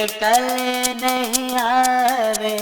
कल नहीं आवे।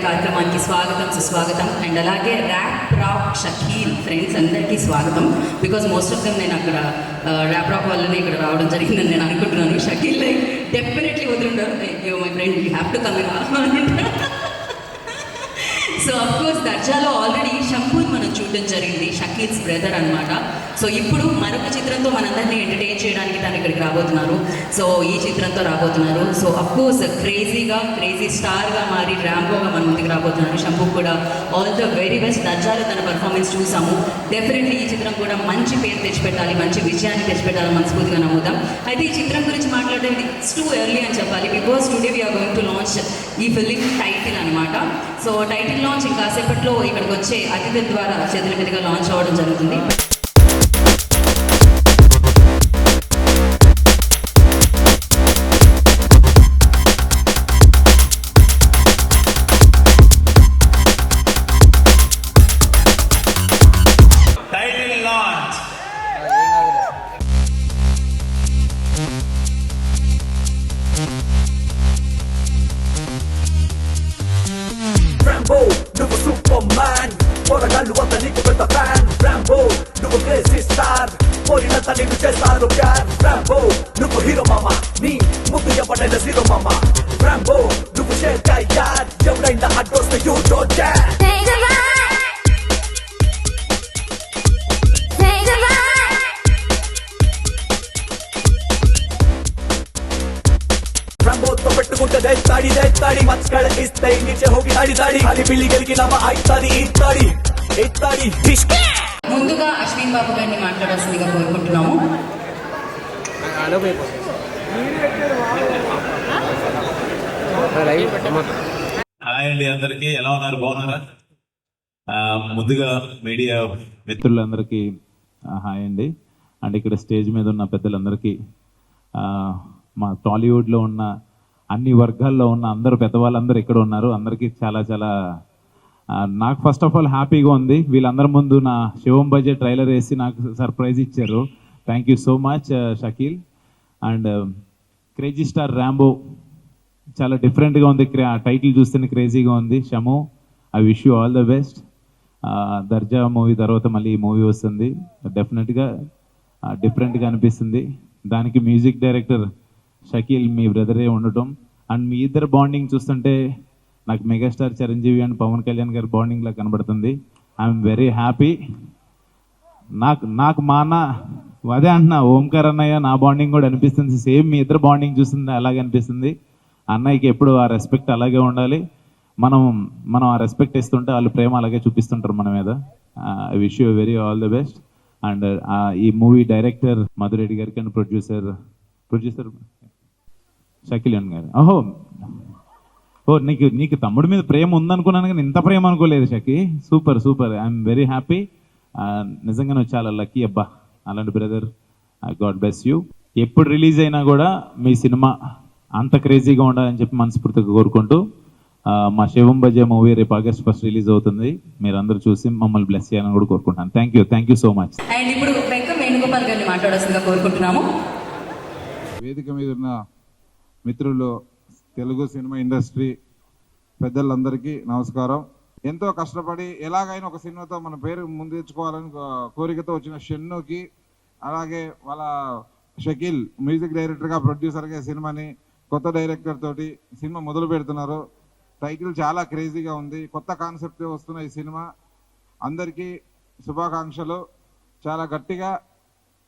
కార్యక్రమానికి స్వాగతం సుస్వాగతం. అండ్ అలాగే ర్యాప్ రాక్ షకీల్ ఫ్రెండ్స్ అందరికీ స్వాగతం. బికాజ్ మోస్ట్ ఆఫ్ దెమ్ నేను అక్కడ ర్యాప్ రాక్ వల్లనే ఇక్కడ రావడం జరిగిందని నేను అనుకుంటున్నాను. షకీల్ లైక్ డెఫినెట్లీ వదులుంటారు, you my friend you have to come in. So of course దర్జాలో ఆల్రెడీ షంపూర్ మనం చూడడం జరిగింది, షకీల్స్ బ్రదర్ అనమాట. సో ఇప్పుడు మరొక చిత్రంతో మనందరినీ ఎంటర్టైన్ చేయడానికి తను ఇక్కడికి రాబోతున్నారు. సో ఈ చిత్రంతో రాబోతున్నారు. సో అఫ్ కోర్స్ క్రేజీ స్టార్గా మారి ర్యాంబోగా మన ముందుకు రాబోతున్నారు. షంపూ కూడా ఆల్ ద వెరీ బెస్ట్. దర్జాలో తన పర్ఫార్మెన్స్ చూసాము. డెఫినెట్లీ ఈ చిత్రం కూడా మంచి పేరు తెచ్చిపెట్టాలి, మంచి విజయాన్ని తెచ్చిపెట్టాలి మనస్ఫూర్తిగా నమ్ముదాం. అయితే ఈ చిత్రం గురించి మాట్లాడడం ఇట్స్ టూ ఎర్లీ అని చెప్పాలి. Because today we are going to launch ఈ ఫిలిం టైటిల్ అనమాట. సో టైటిల్ లాంచ్ ఇంకాసేపట్లో ఇక్కడికి వచ్చే అతిథుల ద్వారా చేతుల మీదుగా లాంచ్ అవ్వడం జరుగుతుంది. Rambo, నువ్వు సూపర్ మ్యాన్, పోరగాళ్ళు అంతా నీకు పెద్ద ఫ్యాన్. Rambo, నువ్వు క్రేజీ స్టార్, పోరినంతా నీకు చేస్తారు ప్యార్. Rambo, నువ్వు హీరో మామా, నీ ముందు ఎవడైనా జీరో మామా. Rambo, నువ్వు షేర్ యార్, ఎవరైనా అడ్డొస్తే యూ డోంట్ కేర్. Ramboతో పెట్టుకుంటే దేస్తాడి మచ్చకళ ఇస్తాయి నీచే ಹೋಗಿ దాడి అది బిల్లి గలికి నమ్మ ఇస్తాడి ముందుగా అశ్విన్ బాబు గారిని మాట్లాడాల్సిందిగా కోరుకుంటున్నాము. హాయ్ అండి, అందరికీ ఎలా ఉన్నారు? బాగున్నారా? ముందుగా మీడియా మిత్రులందరికీ హాయ్ అండి. అండ్ ఇక్కడ స్టేజ్ మీద ఉన్న పెద్దలందరికీ, మా టాలీవుడ్లో ఉన్న అన్ని వర్గాల్లో ఉన్న అందరూ పెద్దవాళ్ళందరూ ఇక్కడ ఉన్నారు. అందరికీ చాలా చాలా నాకు ఫస్ట్ ఆఫ్ ఆల్ హ్యాపీగా ఉంది. వీళ్ళందరి ముందు నా శివం బడ్జెట్ ట్రైలర్ వేసి నాకు సర్ప్రైజ్ ఇచ్చారు. Thank you so much Shakeel. And crazy star Rambo చాలా డిఫరెంట్గా ఉంది. టైటిల్ చూస్తేనే క్రేజీగా ఉంది. Shamu, I wish you all the best. Darja movie తర్వాత మళ్ళీ ఈ మూవీ వస్తుంది. డెఫినెట్గా డిఫరెంట్గా అనిపిస్తుంది. దానికి మ్యూజిక్ డైరెక్టర్ షకీల్ మీ బ్రదరే ఉండటం, అండ్ మీ ఇద్దరు బాండింగ్ చూస్తుంటే నాకు మెగాస్టార్ చిరంజీవి అండ్ పవన్ కళ్యాణ్ గారి బాండింగ్లా కనబడుతుంది. I'm very happy. నాకు మా అన్న అదే అంటున్నా, ఓంకార్ అన్నయ్య నా బాండింగ్ కూడా అనిపిస్తుంది. సేమ్ మీ ఇద్దరు బాండింగ్ చూస్తుంది అలాగే అనిపిస్తుంది. అన్నయ్యకి ఎప్పుడు ఆ రెస్పెక్ట్ అలాగే ఉండాలి. మనం ఆ రెస్పెక్ట్ ఇస్తుంటే వాళ్ళు ప్రేమ అలాగే చూపిస్తుంటారు మన మీద. I wish you very all the best. And ఈ మూవీ డైరెక్టర్ మధురెడ్డి గారికి అండ్ ప్రొడ్యూసర్ షకీల్ గారు. నీకు తమ్ముడి మీద ప్రేమ ఉందనుకున్నాను కానీ ఇంత ప్రేమ అనుకోలేదు Shaki. Super I'm very happy. నిజంగా నువ్వు చాలా లక్కీ అబ్బా, అలాంటి బ్రదర్. God bless you. ఎప్పుడు రిలీజ్ అయినా కూడా మీ సినిమా అంత క్రేజీగా ఉండాలని చెప్పి మనస్ఫూర్తిగా కోరుకుంటూ, మా శివం బజ్జే మూవీ రేపు ఆగస్ట్ 1 రిలీజ్ అవుతుంది. మీరు అందరూ చూసి మమ్మల్ని బ్లెస్ చేయాలని కూడా కోరుకుంటున్నాను. Thank you so much. And ఇప్పుడు వెంకట వేణుగోపాల్ గారిని మాట్లాడాల్సిందిగా కోరుకుంటున్నాము. వేదిక మీద ఉన్న మిత్రులు, తెలుగు సినిమా ఇండస్ట్రీ పెద్దలందరికీ నమస్కారం. ఎంతో కష్టపడి ఎలాగైనా ఒక సినిమాతో మన పేరు ముందు తెచ్చుకోవాలని కోరికతో వచ్చిన షన్నుకి, అలాగే వాళ్ళ షకీల్ మ్యూజిక్ డైరెక్టర్గా ప్రొడ్యూసర్గా సినిమాని కొత్త డైరెక్టర్ తోటి సినిమా మొదలు పెడుతున్నారు. టైటిల్ చాలా క్రేజీగా ఉంది. కొత్త కాన్సెప్ట్ వస్తున్న ఈ సినిమా అందరికీ శుభాకాంక్షలు. చాలా గట్టిగా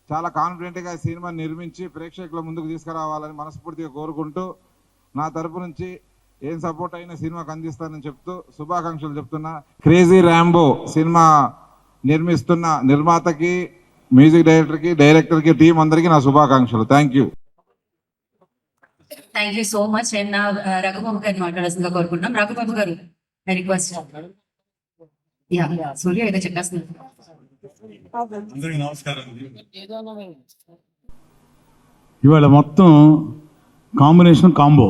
చాలా కాన్ఫిడెంట్గా ఈ సినిమా నిర్మించి ప్రేక్షకుల ముందుకు తీసుకురావాలని మనస్ఫూర్తిగా కోరుకుంటూ నా తరపు నుంచి ఏం సపోర్ట్ అయిన సినిమాకి అందిస్తానని చెప్తూ శుభాకాంక్షలు చెప్తున్నా. క్రేజీ ర్యాంబో సినిమా నిర్మిస్తున్న నిర్మాతకి, మ్యూజిక్ డైరెక్టర్కి, డైరెక్టర్కి, టీం అందరికీ నా శుభాకాంక్షలు. Thank you. Thank you so much. And నా రఘుబాబు గారిని మాట్లాడాల్సిందిగా కోరుకుంటున్నాం. రఘుబాబు గారు రిక్వెస్ట్. సూర్య ఏదో చెప్పేస్తున్నారు. అందరికీ నమస్కారం. ఇవాళ మొత్తం కాంబో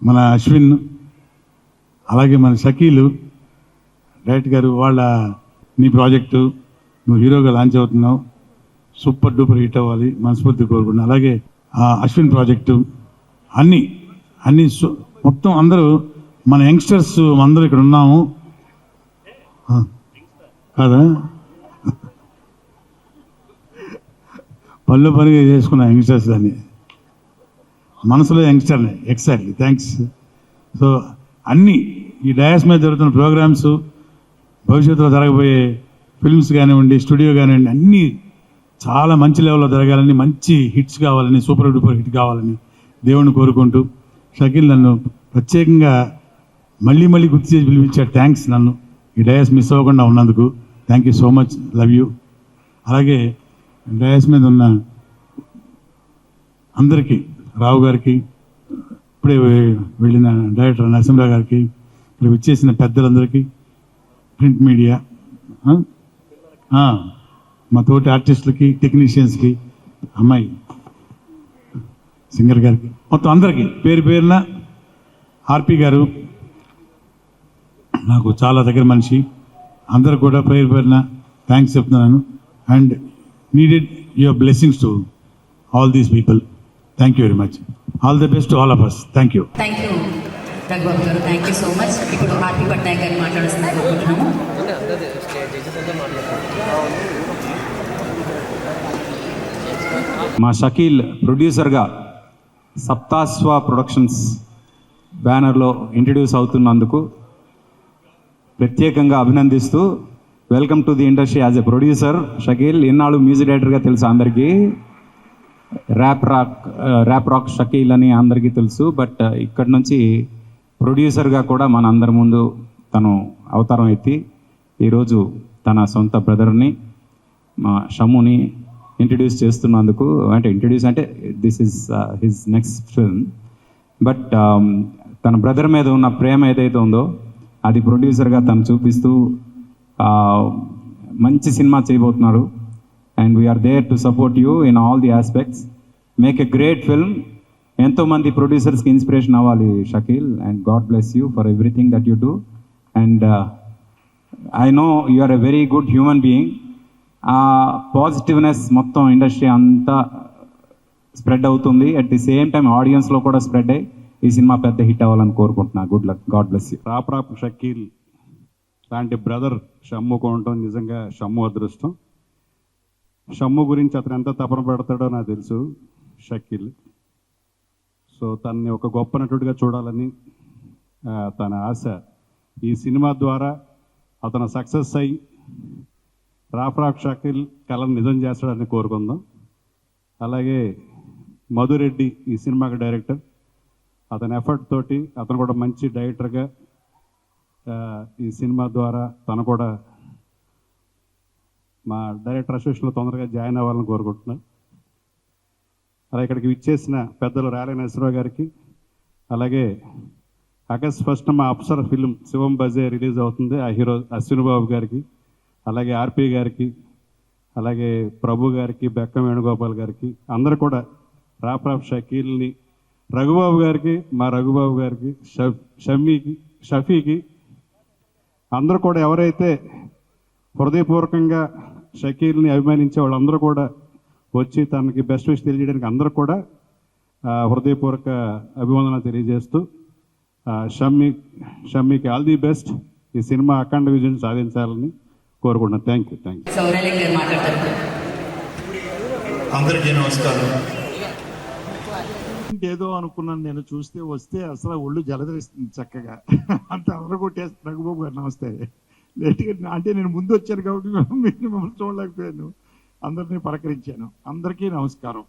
మన అశ్విన్, అలాగే మన షకీలు డైరెక్టర్ గారు, వాళ్ళ నీ ప్రాజెక్టు నువ్వు హీరోగా లాంచ్ అవుతున్నావు, సూపర్ డూపర్ హిట్ అవ్వాలి మనస్ఫూర్తి కోరుకుంటున్నాను. అలాగే అశ్విన్ ప్రాజెక్టు అన్నీ మొత్తం అందరూ మన యంగ్స్టర్స్ అందరూ ఇక్కడ ఉన్నాము కాదా, పనిగా చేసుకున్న యంగ్స్టర్స్ దాన్ని మనసులో యంగ్స్టర్ని. Exactly, thanks. సో అన్నీ ఈ డయాస్ మీద జరుగుతున్న ప్రోగ్రామ్స్, భవిష్యత్తులో జరగబోయే ఫిల్మ్స్ కానివ్వండి, స్టూడియో కానివ్వండి, అన్నీ చాలా మంచి లెవెల్లో జరగాలని, మంచి హిట్స్ కావాలని, సూపర్ డూపర్ హిట్ కావాలని దేవుణ్ణి కోరుకుంటూ, షకీల్ నన్ను ప్రత్యేకంగా మళ్ళీ గుర్తు చేసి పిలిపించాడు. థ్యాంక్స్, నన్ను ఈ డయాస్ మిస్ అవ్వకుండా ఉన్నందుకు. Thank you so much, love you. అలాగే డయాస్ మీద ఉన్న అందరికీ, రావు గారికి, ఇప్పుడే వెళ్ళిన డైరెక్టర్ నరసింహరావు గారికి, ఇక్కడ విచ్చేసిన పెద్దలందరికీ, ప్రింట్ మీడియా, మా తోటి ఆర్టిస్టులకి, టెక్నీషియన్స్కి, అమ్మాయి సింగర్ గారికి, మొత్తం అందరికీ పేరు పేరున, ఆర్పి గారు నాకు చాలా దగ్గర మనిషి, అందరు కూడా పేరు పేరున థ్యాంక్స్ చెప్తున్నాను. And needed your blessings to all these people. Thank you very much. All the best to all of us. Thank you. Thank you Raghubabu garu. Thank you so much. ఇప్పుడు ఆర్పి పట్నాయక్ గారిని మాట్లాడాల్సిందిగా కోరుకుంటున్నాము. మా షకీల్ ప్రొడ్యూసర్గా సప్తాస్వ ప్రొడక్షన్స్ బ్యానర్లో ఇంట్రడ్యూస్ అవుతున్నందుకు ప్రత్యేకంగా అభినందిస్తూ, welcome to the industry as a producer. Shakeel ఇన్నాళ్ళు మ్యూజిక్ డైరెక్టర్గా తెలుసు అందరికీ, ర్యాప్ రాక్ షకీల్ అని అందరికీ తెలుసు. బట్ ఇక్కడ నుంచి ప్రొడ్యూసర్గా కూడా మన అందరి ముందు తను అవతారం ఎత్తి ఈరోజు తన సొంత బ్రదర్ని, మా షమ్ముని ఇంట్రడ్యూస్ చేస్తున్నందుకు, అంటే this is his next film. But తన బ్రదర్ మీద ఉన్న ప్రేమ ఏదైతే ఉందో అది ప్రొడ్యూసర్గా తను చూపిస్తూ మంచి సినిమా చేయబోతున్నాడు. And we are there to support you in all the aspects. Make a great film. ఎంతోమంది ప్రొడ్యూసర్స్కి ఇన్స్పిరేషన్ అవ్వాలి Shakeel. And God bless you for everything that you do. And I know you are a very good human being. ఆ positiveness మొత్తం industry అంతా spread అవుతుంది. At the same time ఆడియన్స్లో కూడా spread అయ్యి ఈ సినిమా పెద్ద హిట్ అవ్వాలని కోరుకుంటున్నా. Good luck, God bless you. రాప్ షకీల్ లాంటి బ్రదర్ షమ్ము కొనటం నిజంగా షమ్ము అదృష్టం. షమ్ము గురించి అతను ఎంత తపన పెడతాడో నాకు తెలుసు షకీల్. సో తనని ఒక గొప్ప నటుడిగా చూడాలని తన ఆశ. ఈ సినిమా ద్వారా అతను సక్సెస్ అయ్యి రాఫ్ షకీల్ కళను నిజం చేస్తాడని కోరుకుందాం. అలాగే మధురెడ్డి ఈ సినిమాకి డైరెక్టర్, అతని ఎఫర్ట్ తోటి అతను కూడా మంచి డైరెక్టర్గా ఈ సినిమా ద్వారా తను కూడా మా డైరెక్టర్ అసోసియేషన్లో తొందరగా జాయిన్ అవ్వాలని కోరుకుంటున్నాను. అలా ఇక్కడికి విచ్చేసిన పెద్దలు రాలే నరసింహరావు గారికి, అలాగే ఆగస్ట్ 1 మా అప్సర ఫిల్మ్ శివం బజే రిలీజ్ అవుతుంది, ఆ హీరో అశ్విన్ బాబు గారికి, అలాగే ఆర్పి గారికి, అలాగే ప్రభు గారికి, బెక్కం వేణుగోపాల్ గారికి, అందరూ కూడా రాప్ షకీల్ని, రఘుబాబు గారికి, మా రఘుబాబు గారికి, షఫీకి అందరూ కూడా ఎవరైతే హృదయపూర్వకంగా షకీల్ని అభిమానించే వాళ్ళందరూ కూడా వచ్చి తనకి బెస్ట్ విష్ తెలియజేయడానికి అందరూ కూడా హృదయపూర్వక అభివందనలు తెలియజేస్తూ షమ్మీకి ఆల్ ది బెస్ట్. ఈ సినిమా అఖండ విజయం సాధించాలని కోరుకుంటున్నాను. Thank you. సౌరాలింగ్ గారు మాట్లాడతారు. అందరికీ నమస్కారం. ఏదో అనుకున్నాను నేను, చూస్తే వస్తే అసలు ఒళ్ళు జలధరిస్తుంది చక్కగా. అంత అదరగొట్టేసి రఘుబాబు గారు నమస్తే. లేట్గా అంటే నేను ముందు వచ్చాను కాబట్టి మీరు మమ్మల్ని చూడలేకపోయాను, అందరినీ పలకరించాను. అందరికీ నమస్కారం.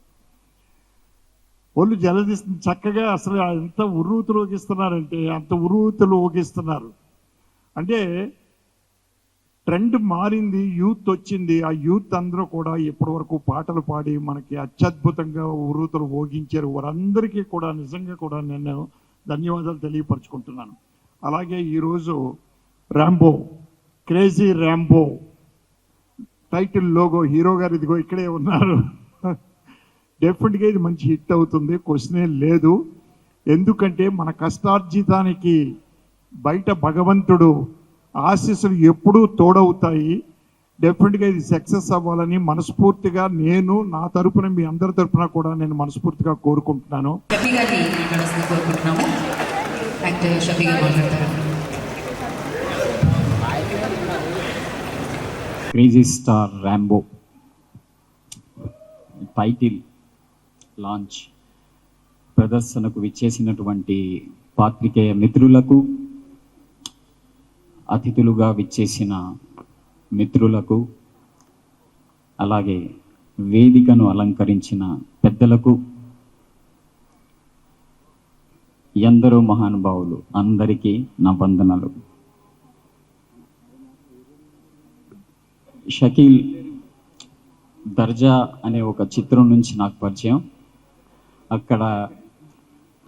ఒళ్ళు జలధిస్తుంది చక్కగా. అసలు ఎంత ఉర్రూతులు ఊగిస్తున్నారంటే అంత ఉర్రూతులు ఊగిస్తున్నారు. అంటే ట్రెండ్ మారింది, యూత్ వచ్చింది. ఆ యూత్ అందరూ కూడా ఇప్పటి వరకు పాటలు పాడి మనకి అత్యద్భుతంగా ఉర్రూతులు ఊగించారు. వారందరికీ కూడా నిజంగా కూడా నేను ధన్యవాదాలు తెలియపరచుకుంటున్నాను. అలాగే ఈరోజు Rambo, crazy Rambo title logo hero గారు ఇదిగో ఇక్కడే ఉన్నారు. డెఫినెట్గా ఇది మంచి హిట్ అవుతుంది, క్వశ్చనే లేదు. ఎందుకంటే మన కష్టార్జితానికి బయట భగవంతుడు ఆశీస్సులు ఎప్పుడూ తోడవుతాయి. డెఫినెట్గా ఇది సక్సెస్ అవ్వాలని మనస్ఫూర్తిగా నేను నా తరపున మీ అందరి తరపున కూడా నేను మనస్ఫూర్తిగా కోరుకుంటున్నాను. షఫీ గారిని మాట్లాడాల్సింది కోరుకుంటున్నాము. యాక్టర్ షఫీ గారు మాట్లాడతారు. Crazy star Rambo title launch ప్రదర్శనకు విచ్చేసినటువంటి పాత్రికేయ మిత్రులకు, అతిథులుగా విచ్చేసిన మిత్రులకు, అలాగే వేదికను అలంకరించిన పెద్దలకు, ఎందరో మహానుభావులు అందరికీ నా వందనాలు. షకీల్ దర్జా అనే ఒక చిత్రం నుంచి నాకు పరిచయం. అక్కడ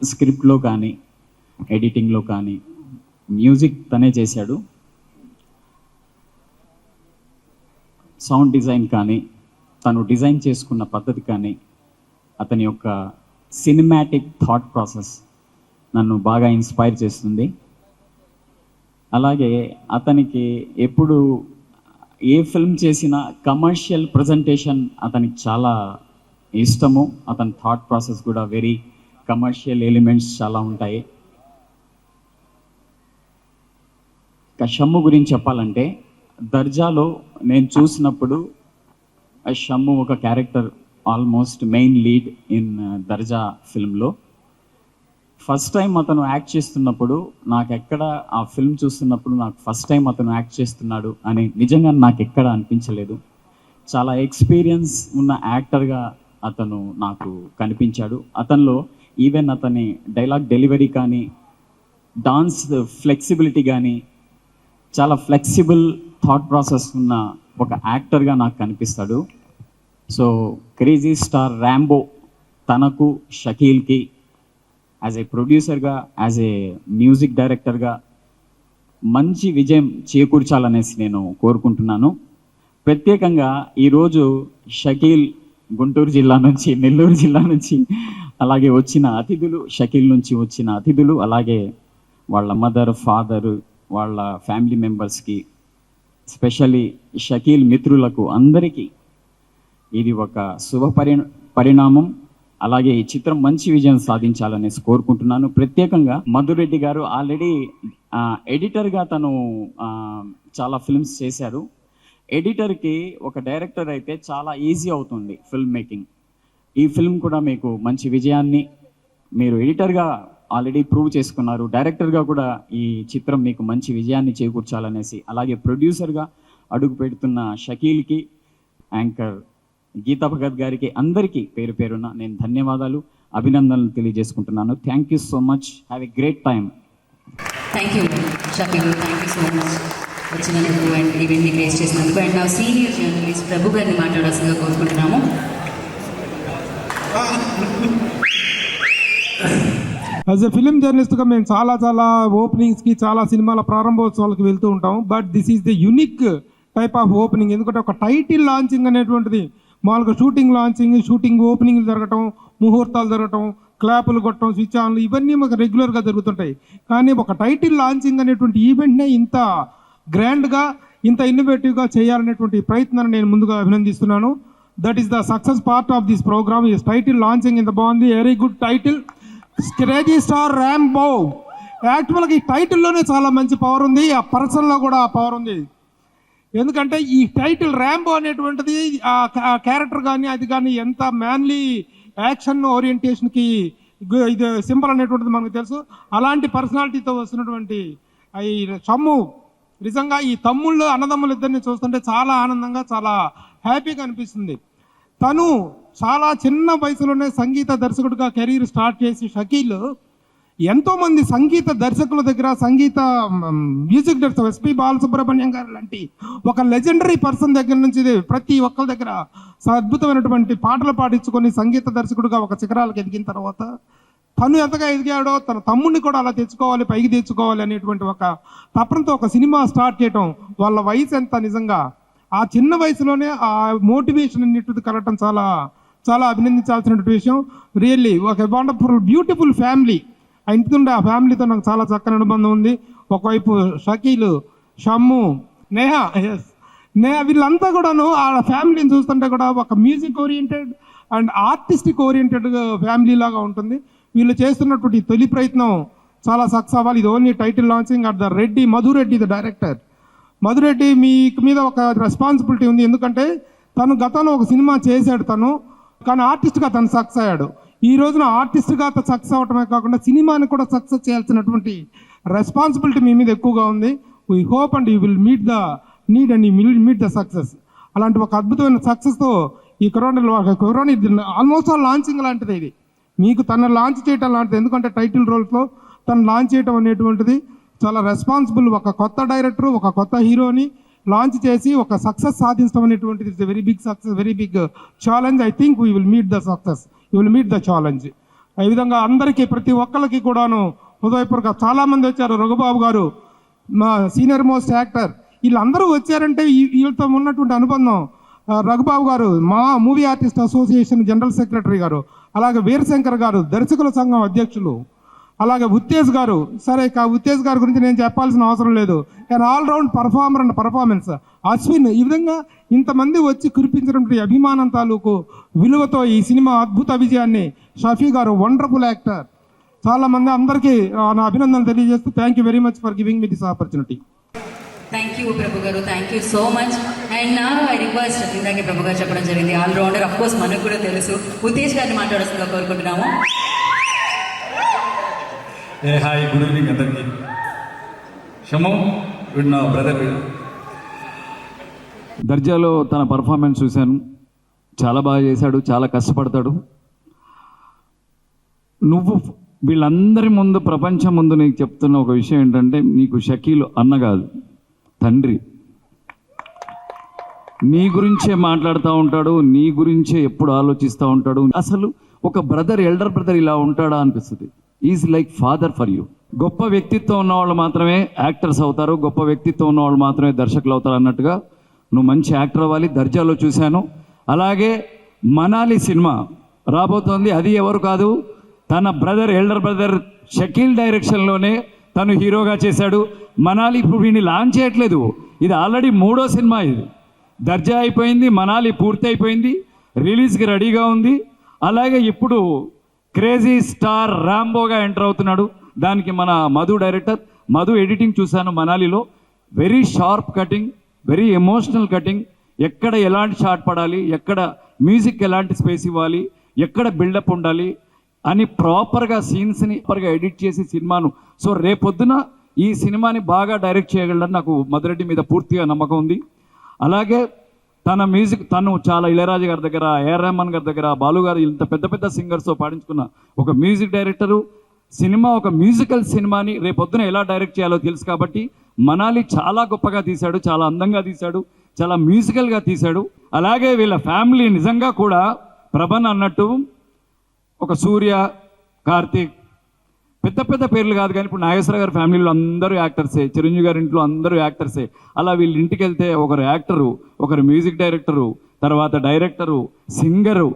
స్క్రిప్ట్లో కానీ ఎడిటింగ్లో కానీ మ్యూజిక్ తనే చేశాడు. సౌండ్ డిజైన్ కానీ తను డిజైన్ చేసుకున్న పద్ధతి కానీ అతని యొక్క సినిమాటిక్ థాట్ ప్రాసెస్ నన్ను బాగా ఇన్స్పైర్ చేస్తుంది. అలాగే అతనికి ఎప్పుడు ఏ ఫిల్మ్ చేసినా కమర్షియల్ ప్రజెంటేషన్ అతనికి చాలా ఇష్టము. అతని థాట్ ప్రాసెస్ కూడా వెరీ కమర్షియల్ ఎలిమెంట్స్ చాలా ఉంటాయి. షమ్ము గురించి చెప్పాలంటే దర్జాలో నేను చూసినప్పుడు షమ్ము ఒక character, almost main lead in Darja ఫిల్మ్లో. ఫస్ట్ టైం అతను యాక్ట్ చేస్తున్నప్పుడు నాకు ఎక్కడ ఆ ఫిల్మ్ చూస్తున్నప్పుడు నాకు ఫస్ట్ టైం అతను యాక్ట్ చేస్తున్నాడు అని నిజంగా నాకు ఎక్కడ అనిపించలేదు. చాలా ఎక్స్పీరియన్స్ ఉన్న యాక్టర్గా అతను నాకు కనిపించాడు. అతనిలో ఈవెన్ అతని డైలాగ్ డెలివరీ కానీ, డాన్స్ ఫ్లెక్సిబిలిటీ కానీ, చాలా ఫ్లెక్సిబుల్ థాట్ ప్రాసెస్ ఉన్న ఒక యాక్టర్గా నాకు కనిపిస్తాడు. సో క్రేజీ స్టార్ ర్యాంబో తనకు, షకీల్కి యాజ్ ఏ ప్రొడ్యూసర్గా, యాజ్ ఏ మ్యూజిక్ డైరెక్టర్గా మంచి విజయం చేకూర్చాలనేసి నేను కోరుకుంటున్నాను. ప్రత్యేకంగా ఈరోజు షకీల్ గుంటూరు జిల్లా నుంచి, నెల్లూరు జిల్లా నుంచి అలాగే వచ్చిన అతిథులు, షకీల్ నుంచి వచ్చిన అతిథులు, అలాగే వాళ్ళ మదర్, ఫాదర్, వాళ్ళ ఫ్యామిలీ మెంబర్స్కి, స్పెషల్లీ షకీల్ మిత్రులకు అందరికీ ఇది ఒక శుభ పరిణామం. అలాగే ఈ చిత్రం మంచి విజయం సాధించాలనేసి కోరుకుంటున్నాను. ప్రత్యేకంగా మధురెడ్డి గారు ఆల్రెడీ ఎడిటర్గా తను చాలా ఫిల్మ్స్ చేశారు. ఎడిటర్కి ఒక డైరెక్టర్ అయితే చాలా ఈజీ అవుతుంది ఫిల్మ్ మేకింగ్. ఈ ఫిల్మ్ కూడా మీకు మంచి విజయాన్ని, మీరు ఎడిటర్గా ఆల్రెడీ ప్రూవ్ చేసుకున్నారు, డైరెక్టర్గా కూడా ఈ చిత్రం మీకు మంచి విజయాన్ని చేకూర్చాలనేసి, అలాగే ప్రొడ్యూసర్గా అడుగు పెడుతున్న షకీల్కి, యాంకర్ గీతా భగత్ గారికి, అందరికీ పేరు పేరున నేను ధన్యవాదాలు, అభినందనలు తెలియజేసుకుంటున్నాను. Thank you so much. Have a great time. Thank you Shakeel, thank you so much వచ్చినందుకు అండ్ ఈవెంట్ని గ్రేస్ చేసినందుకు. అండ్ నా సీనియర్ జర్నలిస్ట్ ప్రభు గారిని మాట్లాడాల్సిందిగా కోరుకుంటున్నాము. యాజ్ ఎ ఫిలిం జర్నలిస్ట్గా మేము చాలా ఓపెనింగ్స్కి, చాలా సినిమాల ప్రారంభోత్సవాలకు వెళ్తూ ఉంటాం. But this is the unique type of opening. ఎందుకంటే ఒక టైటిల్ లాంచింగ్ అనేటువంటిది మామూలుగా షూటింగ్ ఓపెనింగ్లు జరగటం, ముహూర్తాలు జరగటం, క్లాపులు కొట్టడం, స్విచ్ ఆన్లు, ఇవన్నీ మాకు రెగ్యులర్గా జరుగుతుంటాయి. కానీ ఒక టైటిల్ లాంచింగ్ అనేటువంటి ఈవెంట్నే ఇంత గ్రాండ్గా, ఇంత ఇన్నోవేటివ్గా చేయాలనేటువంటి ప్రయత్నాన్ని నేను ముందుగా అభినందిస్తున్నాను. That is the success part of this programme. Is title launching ఇంత బాగుంది, very good title, crazy star Rambo. యాక్చువల్గా ఈ టైటిల్లోనే చాలా మంచి పవర్ ఉంది, ఆ పర్సన్లో కూడా ఆ పవర్ ఉంది. ఎందుకంటే ఈ టైటిల్ ర్యాంబో అనేటువంటిది ఆ క్యారెక్టర్ కానీ అది కానీ ఎంత మ్యాన్లీ యాక్షన్ ఓరియంటేషన్కి ఇది సింపుల్ అనేటువంటిది మనకు తెలుసు. అలాంటి పర్సనాలిటీతో వస్తున్నటువంటి ఈ షమ్ము నిజంగా ఈ తమ్ముళ్ళు అన్నదమ్ములు ఇద్దరిని చూస్తుంటే చాలా ఆనందంగా చాలా హ్యాపీగా అనిపిస్తుంది. తను చాలా చిన్న వయసులోనే సంగీత దర్శకుడిగా కెరీర్ స్టార్ట్ చేసి షకీల్ ఎంతోమంది సంగీత దర్శకుల దగ్గర సంగీత మ్యూజిక్ డైరెక్టర్ ఎస్పి బాలసుబ్రహ్మణ్యం గారు లాంటి ఒక లెజెండరీ పర్సన్ దగ్గర నుంచి ప్రతి ఒక్కరి దగ్గర అద్భుతమైనటువంటి పాటలు పాడించుకొని సంగీత దర్శకుడిగా ఒక శిఖరాలకు ఎదిగిన తర్వాత తను ఎంతగా ఎదిగాడో తన తమ్ముడిని కూడా అలా తెచ్చుకోవాలి, పైకి తెచ్చుకోవాలి అనేటువంటి ఒక తపనతో ఒక సినిమా స్టార్ట్ చేయటం. వాళ్ళ వయసు ఎంత నిజంగా ఆ చిన్న వయసులోనే ఆ మోటివేషన్ అన్నిటిది కలగటం చాలా చాలా అభినందించాల్సినటువంటి విషయం. రియల్లీ ఒక వండర్ఫుల్ బ్యూటిఫుల్ ఫ్యామిలీ. ఆ ఇంటితుండే ఆ ఫ్యామిలీతో నాకు చాలా చక్కని అనుబంధం ఉంది. ఒకవైపు షకీల్, షమ్ము, నేహా వీళ్ళంతా కూడాను ఆ ఫ్యామిలీని చూస్తుంటే కూడా ఒక music oriented and artistic oriented family లాగా ఉంటుంది. వీళ్ళు చేస్తున్నటువంటి తొలి ప్రయత్నం చాలా సక్సెస్ అవ్వాలి. ఇది only title launching at the Reddy Madhu Reddy the director. Madhu Reddy మీకు మీద ఒక రెస్పాన్సిబిలిటీ ఉంది. ఎందుకంటే తను గతంలో ఒక సినిమా చేశాడు తను, కానీ ఆర్టిస్ట్గా తను సక్సెస్ అయ్యాడు. ఈ రోజున ఆర్టిస్ట్గా సక్సెస్ అవ్వటమే కాకుండా సినిమాని కూడా సక్సెస్ చేయాల్సినటువంటి రెస్పాన్సిబిలిటీ మీ మీద ఎక్కువగా ఉంది. We hope and you will meet the need and you will meet the success. అలాంటి ఒక అద్భుతమైన సక్సెస్తో ఈ కరోనా ఆల్మోస్ట్ ఆల్ లాంచింగ్ లాంటిది. ఇది మీకు తను లాంచ్ చేయటం లాంటిది. ఎందుకంటే టైటిల్ రోల్స్లో తను లాంచ్ చేయటం అనేటువంటిది చాలా రెస్పాన్సిబుల్. ఒక కొత్త డైరెక్టర్, ఒక కొత్త హీరోని లాంచ్ చేసి ఒక సక్సెస్ సాధించడం అనేటువంటిది it's very big success, very big challenge. I think we will meet the success, you will meet the challenge. ఈ విధంగా అందరికీ ప్రతి ఒక్కరికి కూడాను హృదయపూర్వక చాలామంది వచ్చారు. రఘుబాబు గారు మా సీనియర్ మోస్ట్ యాక్టర్, వీళ్ళందరూ వచ్చారంటే వీళ్ళతో ఉన్నటువంటి అనుబంధం. రఘుబాబు గారు మా movie artist association general secretary గారు, అలాగే వీరశంకర్ గారు దర్శకుల సంఘం అధ్యక్షులు, అలాగే ఉత్తేజ్ గారు. సరే ఉత్తేజ్ గారి గురించి నేను చెప్పాల్సిన అవసరం లేదు, and all round performer and performance. Ashwin, ఈ విధంగా ఇంతమంది వచ్చి కురిపించినటువంటి అభిమానం తాలూకు విలువతో ఈ సినిమా అద్భుత విజయాన్ని షఫీ గారు వండర్ఫుల్ యాక్టర్. చాలామంది అందరికీ నా అభినందనలు తెలియజేస్తూ thank you very much for giving me this opportunity. Thank you Prabhu garu, thank you so much. And నా రిక్వెస్ట్ ఇందాకే ప్రభు గారు చెప్పడం జరిగింది ఆల్రౌండర్, అఫ్ కోర్స్ మనకు కూడా తెలుసు. ఉత్తేజ్ గారిని మాట్లాడుతుందిగా కోరుకుంటున్నాము. హాయ్, గుడ్ ఈవినింగ్ అందరికీ. షము వీడు నా బ్రదర్. వీడు దర్జాలో తన పర్ఫార్మెన్స్ చూశాను, చాలా బాగా చేశాడు, చాలా కష్టపడతాడు. నువ్వు వీళ్ళందరి ముందు, ప్రపంచం ముందు నీకు చెప్తున్న ఒక విషయం ఏంటంటే, నీకు షకీల్ అన్న కాదు, తండ్రి. నీ గురించే మాట్లాడుతూ ఉంటాడు, నీ గురించే ఎప్పుడు ఆలోచిస్తూ ఉంటాడు. అసలు ఒక బ్రదర్, ఎల్డర్ బ్రదర్ ఇలా ఉంటాడా అనిపిస్తుంది. Is like father for you. గొప్ప వ్యక్తిత్వం ఉన్న వాళ్ళు మాత్రమే యాక్టర్స్ అవుతారు, గొప్ప వ్యక్తిత్వం ఉన్న వాళ్ళు మాత్రమే దర్శకులు అవుతారు అన్నట్టుగా నువ్వు మంచి యాక్టర్ అవ్వాలి. దర్జాలో చూశాను. అలాగే మనాలి సినిమా రాబోతోంది. అది ఎవరు కాదు, తన బ్రదర్, ఎల్డర్ బ్రదర్ షకీల్ డైరెక్షన్లోనే తను హీరోగా చేశాడు. మనాలి ఇప్పుడు వీడిని లాంచ్ చేయట్లేదు, ఇది ఆల్రెడీ 3వ సినిమా. ఇది దర్జా అయిపోయింది, మనాలి పూర్తి అయిపోయింది, రిలీజ్కి రెడీగా ఉంది. అలాగే ఇప్పుడు క్రేజీ స్టార్ రాంబోగా ఎంటర్ అవుతున్నాడు. దానికి మన మధు డైరెక్టర్, మధు ఎడిటింగ్ చూశాను మనాలిలో. Very sharp cutting, very emotional cutting. ఎక్కడ ఎలాంటి షాట్ పడాలి, ఎక్కడ మ్యూజిక్ ఎలాంటి స్పేస్ ఇవ్వాలి, ఎక్కడ బిల్డప్ ఉండాలి అని ప్రాపర్గా సీన్స్ని ప్రాపర్గా ఎడిట్ చేసి సినిమాను. సో రేపొద్దున ఈ సినిమాని బాగా డైరెక్ట్ చేయగలడని నాకు మధురెడ్డి మీద పూర్తిగా నమ్మకం ఉంది. అలాగే తన మ్యూజిక్, తను చాలా ఇళయరాజు గారి దగ్గర, ఏఆర్ రెహమాన్ గారి దగ్గర, బాలు గారు, ఇంత పెద్ద పెద్ద సింగర్స్తో పాడించుకున్న ఒక మ్యూజిక్ డైరెక్టరు. సినిమా ఒక మ్యూజికల్ సినిమాని రేపొద్దున ఎలా డైరెక్ట్ చేయాలో తెలుసు కాబట్టి మనాలి చాలా గొప్పగా తీశాడు, చాలా అందంగా తీశాడు, చాలా మ్యూజికల్గా తీశాడు. అలాగే వీళ్ళ ఫ్యామిలీ నిజంగా కూడా ప్రభన్ అన్నట్టు ఒక సూర్య, కార్తీక్, పెద్ద పెద్ద పేర్లు కాదు కానీ ఇప్పుడు నాగేశ్వర గారి ఫ్యామిలీలో అందరూ యాక్టర్సే, చిరంజీవి గారి ఇంట్లో అందరూ యాక్టర్సే. అలా వీళ్ళ ఇంటికి వెళ్తే ఒకరు యాక్టరు, ఒకరు మ్యూజిక్ డైరెక్టరు, తర్వాత డైరెక్టరు, సింగరు,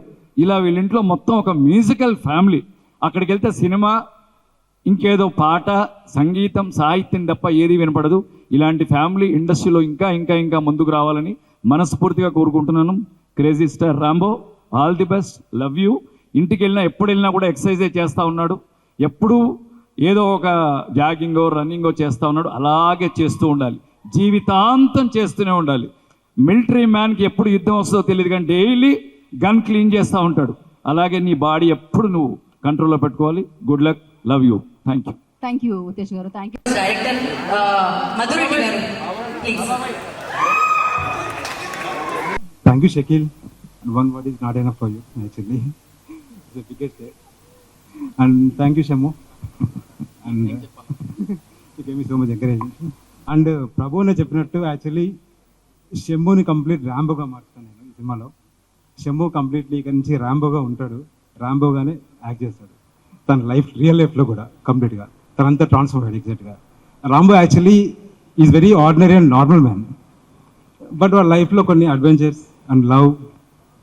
ఇలా వీళ్ళ ఇంట్లో మొత్తం ఒక మ్యూజికల్ ఫ్యామిలీ. అక్కడికి వెళ్తే సినిమా, ఇంకేదో పాట, సంగీతం, సాహిత్యం తప్ప ఏది వినపడదు. ఇలాంటి ఫ్యామిలీ ఇండస్ట్రీలో ఇంకా ఇంకా ఇంకా ముందుకు రావాలని మనస్ఫూర్తిగా కోరుకుంటున్నాను. Crazy star Rambo, all the best, love you. ఇంటికి వెళ్ళినా, ఎప్పుడు వెళ్ళినా కూడా ఎక్సర్సైజే చేస్తూ ఉన్నాడు. ఎప్పుడూ ఏదో ఒక జాగింగో, రన్నింగో చేస్తూ ఉన్నాడు. అలాగే చేస్తూ ఉండాలి, జీవితాంతం చేస్తూనే ఉండాలి. మిలిటరీ మ్యాన్కి ఎప్పుడు యుద్ధం వస్తుందో తెలియదు కానీ డైలీ గన్ క్లీన్ చేస్తూ ఉంటాడు. అలాగే నీ బాడీ ఎప్పుడు నువ్వు కంట్రోల్లో పెట్టుకోవాలి. Good luck, love you, thank you. Thank you Utesh garu, thank you. Director Madhureddy garu please. Thank you, Shakil. One word is not enough for you, actually. It's the biggest day. And thank you, Shamu. And you gave me so much encouragement. And Prabhu చెప్పినట్టు actually షమ్ముని complete ర్యాంబోగా మార్చుతాను నేను ఈ సినిమాలో. Shammu completely ఇక్కడి నుంచి ర్యాంబోగా ఉంటాడు, ర్యాంబోగానే act చేస్తాడు. తన real లైఫ్లో కూడా కంప్లీట్గా తనంతా ట్రాన్స్ఫర్ అయ్యాడు ఎగ్జాక్ట్గా. Rambo actually is very ordinary and normal man. But వాళ్ళ లైఫ్లో కొన్ని adventures and love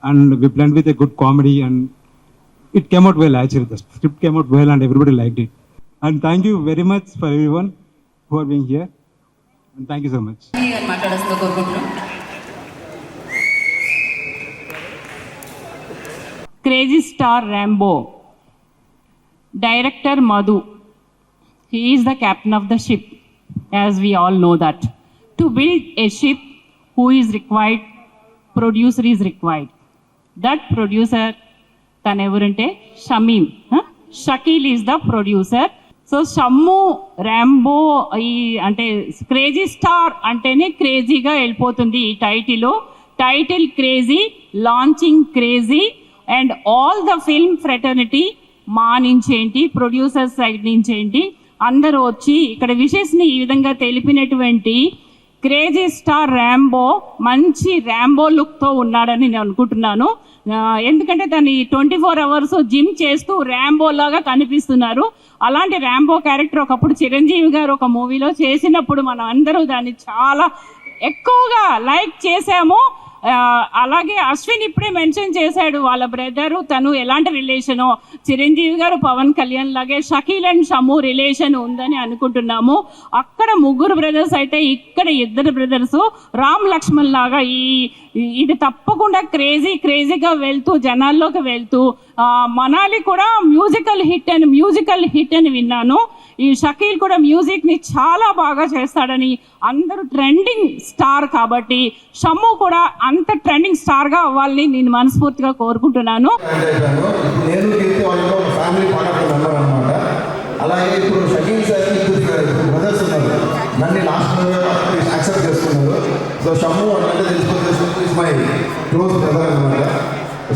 and we blend with a good comedy and it came out well. Actually the script came out well and everybody liked it. And thank you very much for everyone who are being here and thank you so much. మాట్లాడాల్సిందిగా కోరుకుంటున్నాం. Crazy star Rambo, director Madhu, he is the captain of the ship, as we all know that. To build a ship, who is required? Producer is required. That producer tanevurante Shamim, Shakil is the producer. So Shammu Rambo ante crazy star antene crazy ga elpotundi ee title crazy, launching crazy, and all the film fraternity మా నుంచి ఏంటి, producer side నుంచి ఏంటి, అందరూ వచ్చి ఇక్కడ విషెస్ని ఈ విధంగా తెలిపినటువంటి క్రేజీ స్టార్ ర్యాంబో మంచి ర్యాంబో లుక్తో ఉన్నాడని నేను అనుకుంటున్నాను. ఎందుకంటే దాన్ని 24 hours జిమ్ చేస్తూ ర్యాంబో లాగా కనిపిస్తున్నారు. అలాంటి ర్యాంబో క్యారెక్టర్ ఒకప్పుడు చిరంజీవి గారు ఒక మూవీలో చేసినప్పుడు మనం అందరూ దాన్ని చాలా ఎక్కువగా లైక్ చేసాము. అలాగే అశ్విన్ ఇప్పుడే మెన్షన్ చేశాడు వాళ్ళ బ్రదరు తను ఎలాంటి రిలేషనో, చిరంజీవి గారు పవన్ కళ్యాణ్ లాగే షకీల్ అండ్ షమ్ము రిలేషన్ ఉందని అనుకుంటున్నాము. అక్కడ ముగ్గురు బ్రదర్స్ అయితే ఇక్కడ ఇద్దరు బ్రదర్స్ రామ్ లక్ష్మణ్ లాగా ఇది తప్పకుండా క్రేజీగా వెళ్తూ జనాల్లోకి వెళ్తూ మనాలి కూడా మ్యూజికల్ హిట్ అని విన్నాను. ఈ షకీల్ కూడా మ్యూజిక్ని చాలా బాగా చేస్తాడని, అందరూ ట్రెండింగ్ స్టార్ కాబట్టి షమ్ము కూడా అంత ట్రెండింగ్ స్టార్గా అవ్వాలని నేను మనస్ఫూర్తిగా కోరుకుంటున్నాను. అలాగే ఇప్పుడు షకీల్ సార్కి బ్రదర్స్ ఉన్నారు, నన్ను లాస్ట్ యాక్సెప్ట్ చేసుకున్నారు. సో షమ్ము అంటే తెలిసిపోతే ఇస్ మై క్లోజ్ బ్రదర్ అనమాట.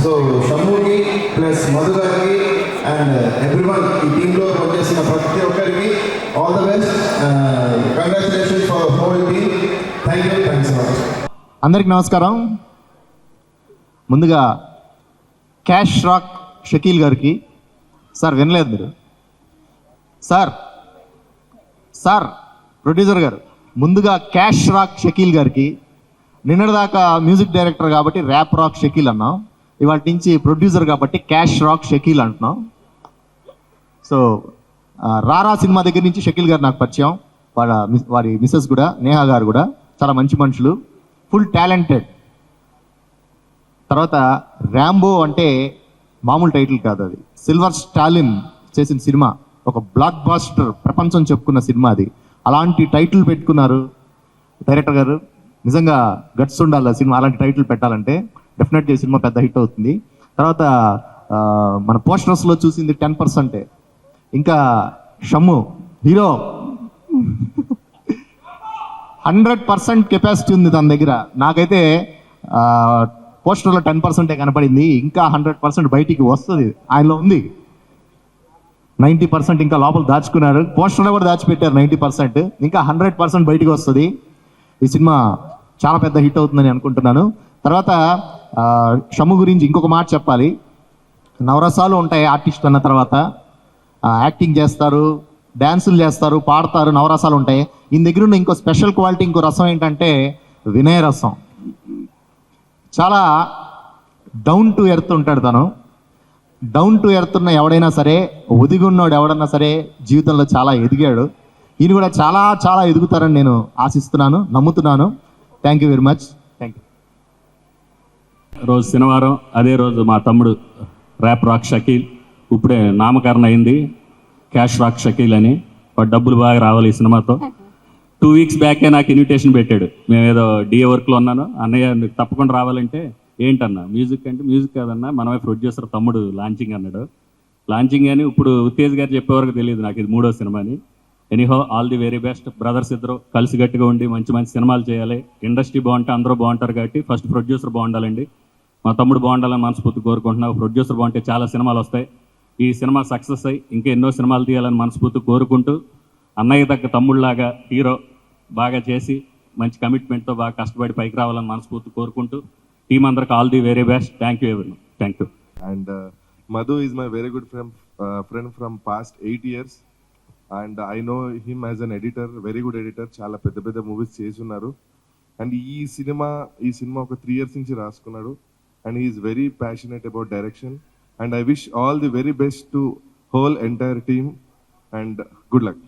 సో షమ్ముకి ప్లస్ మధు గారికి అండ్ ఎవ్రీవన్ ఈ టీంలో పనిచేసిన ప్రతి ఒక్కరికి all the best. Congratulations for whole team. Thank you, thanks a lot. అందరికి నమస్కారం. ముందుగా క్యాష్ రాక్ షకీల్ గారికి, సార్ వినలేదు మీరు సార్ ప్రొడ్యూసర్ గారు, ముందుగా క్యాష్ రాక్ షకీల్ గారికి, నిన్నటిదాకా మ్యూజిక్ డైరెక్టర్ కాబట్టి ర్యాప్ రాక్ షకీల్ అన్నాం, ఇవాళ నుంచి ప్రొడ్యూసర్ కాబట్టి క్యాష్ రాక్ షకీల్ అంటున్నాం. సో రారా సినిమా దగ్గర నుంచి షకీల్ గారు నాకు పరిచయం, వారి మిస్సెస్ కూడా నేహా గారు కూడా చాలా మంచి మనుషులు, ఫుల్ టాలెంటెడ్. తర్వాత ర్యాంబో అంటే మామూలు టైటిల్ కాదు, అది సిల్వర్ స్టాలిన్ చేసిన సినిమా, ఒక బ్లాక్ బాస్టర్ ప్రపంచం చెప్పుకున్న సినిమా అది. అలాంటి టైటిల్ పెట్టుకున్నారు డైరెక్టర్ గారు. నిజంగా గట్స్ ఉండాలి ఆ సినిమా అలాంటి టైటిల్ పెట్టాలంటే. డెఫినెట్గా ఈ సినిమా పెద్ద హిట్ అవుతుంది. తర్వాత మన పోస్టర్స్లో చూసింది 10%. ఇంకా షమ్ము హీరో 100% కెపాసిటీ ఉంది తన దగ్గర. నాకైతే పోస్టర్లో 10% కనపడింది, ఇంకా 100% బయటికి వస్తుంది ఆయనలో ఉంది. 90% ఇంకా లోపల దాచుకున్నారు, పోస్టర్లో కూడా దాచిపెట్టారు 90%, ఇంకా 100% బయటికి వస్తుంది. ఈ సినిమా చాలా పెద్ద హిట్ అవుతుందని అనుకుంటున్నాను. తర్వాత షమ్ము గురించి ఇంకొక మాట చెప్పాలి. నవరసాలు ఉంటాయి ఆర్టిస్ట్ అన్న తర్వాత, యాక్టింగ్ చేస్తారు, డ్యాన్సులు చేస్తారు, పాడతారు, నవరసాలు ఉంటాయి. ఈయన దగ్గర ఉన్న ఇంకో స్పెషల్ క్వాలిటీ, ఇంకో రసం ఏంటంటే వినయ రసం. చాలా డౌన్ టు ఎర్త్ ఉంటాడు తను. డౌన్ టు ఎర్త్ ఉన్న ఎవడైనా సరే, ఒదిగున్నాడు ఎవడన్నా సరే జీవితంలో చాలా ఎదిగాడు. ఈయన కూడా చాలా చాలా ఎదుగుతారని నేను ఆశిస్తున్నాను, నమ్ముతున్నాను. Thank you very much. Thank you. రోజు శనివారం, అదే రోజు మా తమ్ముడు ర్యాప్ రాక్ షకీల్ ఇప్పుడే నామకరణ అయింది, క్యాష్ రాక్ షకీల్ అని. వాడు డబ్బులు బాగా రావాలి ఈ సినిమాతో. 2 weeks బ్యాకే నాకు ఇన్విటేషన్ పెట్టాడు. మేమేదో డిఏ వర్క్లో ఉన్నాను, అన్నయ్య నీకు తప్పకుండా రావాలంటే ఏంటన్నా మ్యూజిక్ అంటే మ్యూజిక్ కాదన్నా మనమే ప్రొడ్యూసర్ తమ్ముడు లాంచింగ్ అన్నాడు. లాంచింగ్ అని ఇప్పుడు ఉత్తేజ్ గారు చెప్పేవరకు తెలియదు నాకు ఇది 3వ సినిమా అని. Anyhow all the very best. Brothers ఇద్దరు కలిసి గట్టిగా ఉండి మంచి మంచి సినిమాలు చేయాలి. ఇండస్ట్రీ బాగుంటే అందరూ బాగుంటారు కాబట్టి ఫస్ట్ ప్రొడ్యూసర్ బాగుండాలండి. మా తమ్ముడు బాగుండాలని మనస్ఫూర్తి కోరుకుంటున్నాను. ప్రొడ్యూసర్ బాగుంటే చాలా సినిమాలు వస్తాయి. ఈ సినిమా సక్సెస్ అయ్యి ఇంకా ఎన్నో సినిమాలు తీయాలని మనస్ఫూర్తి కోరుకుంటూ, అన్నయ్య తగ్గ తమ్ముళ్ళలాగా హీరో బాగా చేసి మంచి కమిట్మెంట్తో బాగా కష్టపడి పైకి రావాలని మనస్ఫూర్తి కోరుకుంటూ టీం అందరికి all the very best. Thank you ఎవరి. Thank you. And Madhu is my very good friend from past 8 years. And I know him as an editor, very good editor. చాలా పెద్ద పెద్ద మూవీస్ చేస్తున్నారు. అండ్ ఈ cinema ఒక 3 years నుంచి రాసుకున్నాడు. And he is very passionate about direction. And I wish all the very best to whole entire team and good luck.